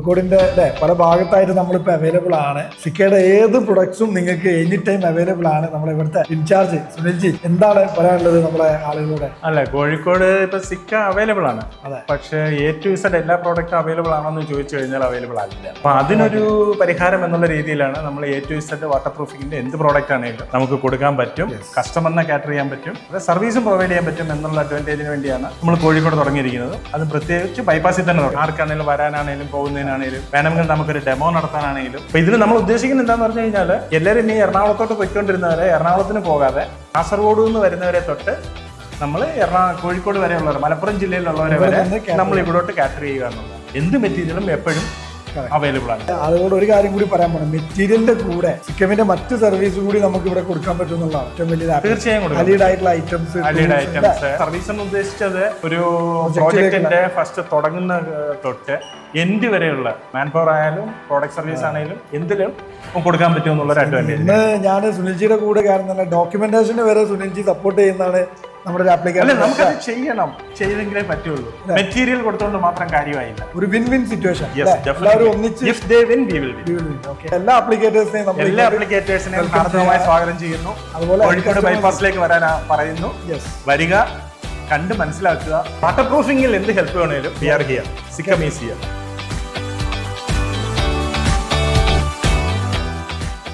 കോഴിക്കോടിന്റെ അല്ലെ പല ഭാഗത്തായിട്ട് നമ്മളിപ്പോൾ അവൈലബിൾ ആണ്. സിക്കയുടെ ഏത് പ്രൊഡക്ട്സും നിങ്ങൾക്ക് എനി ടൈം അവൈലബിൾ ആണ്. നമ്മളെ ഇവിടുത്തെ ഇൻചാർജ് സുനിൽജി എന്താണ് പറയാനുള്ളത് നമ്മളെ ആളുകളുടെ? അല്ല, കോഴിക്കോട് ഇപ്പൊ സിക്ക അവൈലബിൾ ആണ്. അതെ. പക്ഷേ A to Z എല്ലാ പ്രോഡക്റ്റും അവൈലബിൾ ആണെന്ന് ചോദിച്ചു കഴിഞ്ഞാൽ അവൈലബിൾ ആകില്ല. അപ്പൊ അതിനൊരു പരിഹാരം എന്നുള്ള രീതിയിലാണ് നമ്മൾ A to Z വാട്ടർ പ്രൂഫിങ്ങിന്റെ എന്ത് പ്രോഡക്റ്റ് ആണെങ്കിലും നമുക്ക് കൊടുക്കാൻ പറ്റും, കസ്റ്റമറിനെ കാറ്റർ ചെയ്യാൻ പറ്റും, സർവീസും പ്രൊവൈഡ് ചെയ്യാൻ പറ്റും എന്നുള്ള അഡ്വാൻറ്റേജിന് വേണ്ടിയാണ് നമ്മൾ കോഴിക്കോട് തുടങ്ങിയിരിക്കുന്നത്. അത് പ്രത്യേകിച്ച് ബൈപ്പാസിൽ തന്നെ തുടങ്ങും. ആർക്കാണെങ്കിലും വരാനാണെങ്കിലും പോകുന്നതിനാണെങ്കിലും വേണമെങ്കിൽ നമുക്കൊരു ഡെമോ നടത്താനാണെങ്കിലും. അപ്പൊ ഇതിൽ നമ്മൾ ഉദ്ദേശിക്കുന്നത് എന്താണെന്ന് പറഞ്ഞു കഴിഞ്ഞാൽ എല്ലാവരും ഇനി എറണാകുളത്തോട്ട് പോയിക്കൊണ്ടിരുന്നവരെ എറണാകുളത്തിന് പോകാതെ കാസർഗോഡ് നിന്ന് വരുന്നവരെ തൊട്ട് നമ്മൾ കോഴിക്കോട് വരെയുള്ളവർ, മലപ്പുറം ജില്ലയിലുള്ളവരെ വരെ നമ്മൾ ഇവിടോട്ട് കാറ്റർ ചെയ്യുക എന്നുള്ളത്. എന്ത് മെറ്റീരിയലും എപ്പോഴും അവൈലബിൾ ആണ്. അതുകൊണ്ട് ഒരു കാര്യം കൂടി പറയാൻ പോകണം, മെറ്റീരിയലിന്റെ കൂടെ സിക്കമിന്റെ മറ്റ് സർവീസ് കൂടി നമുക്ക് ഇവിടെ കൊടുക്കാൻ പറ്റും എന്നുള്ളതാണ് ഏറ്റവും വലിയ. തീർച്ചയായും അലീഡ് ആയിട്ടുള്ള ഐറ്റംസ് സർവീസ് എന്ന് ഉദ്ദേശിച്ചത് ഒരു പ്രോജക്റ്റിന്റെ ഫസ്റ്റ് തുടങ്ങുന്ന തൊട്ട് എൻഡ് വരെയുള്ള മാൻ പവർ ആയാലും പ്രോഡക്റ്റ് സർവീസ് ആണെങ്കിലും എന്തിലും കൊടുക്കാൻ പറ്റും എന്നുള്ളൊരു അഡ്വാൻറ്റേജ്. ഇന്ന് ഞാൻ സുനിൽജിയുടെ കൂടെ കാരണം ഡോക്യുമെന്റേഷന് വരെ സുനിൽജി സപ്പോർട്ട് ചെയ്യുന്നതാണ് നമ്മുടെ ഒരു ആപ്ലിക്കേഷൻ. നമുക്കത് ചെയ്യണം, ചെയ്തെങ്കിലേ പറ്റുള്ളൂ. മെറ്റീരിയൽ കൊടുത്തുകൊണ്ട് മാത്രം കാര്യമായില്ല. ഒരു വിൻ വിൻ സിറ്റുവേഷൻ. എല്ലാ ആപ്ലിക്കേറ്റേഴ്സിനെയും ഹാർദവമായി സ്വാഗതം ചെയ്യുന്നു. അതുപോലെ കോഴിക്കോട് ബൈപ്പാസിലേക്ക് വരാൻ പറയുന്നു. വരിക, കണ്ട് മനസ്സിലാക്കുക. വാട്ടർ പ്രൂഫിംഗിൽ എന്ത് ഹെൽപ്പ് വേണേലും we are here. Sikkim is here.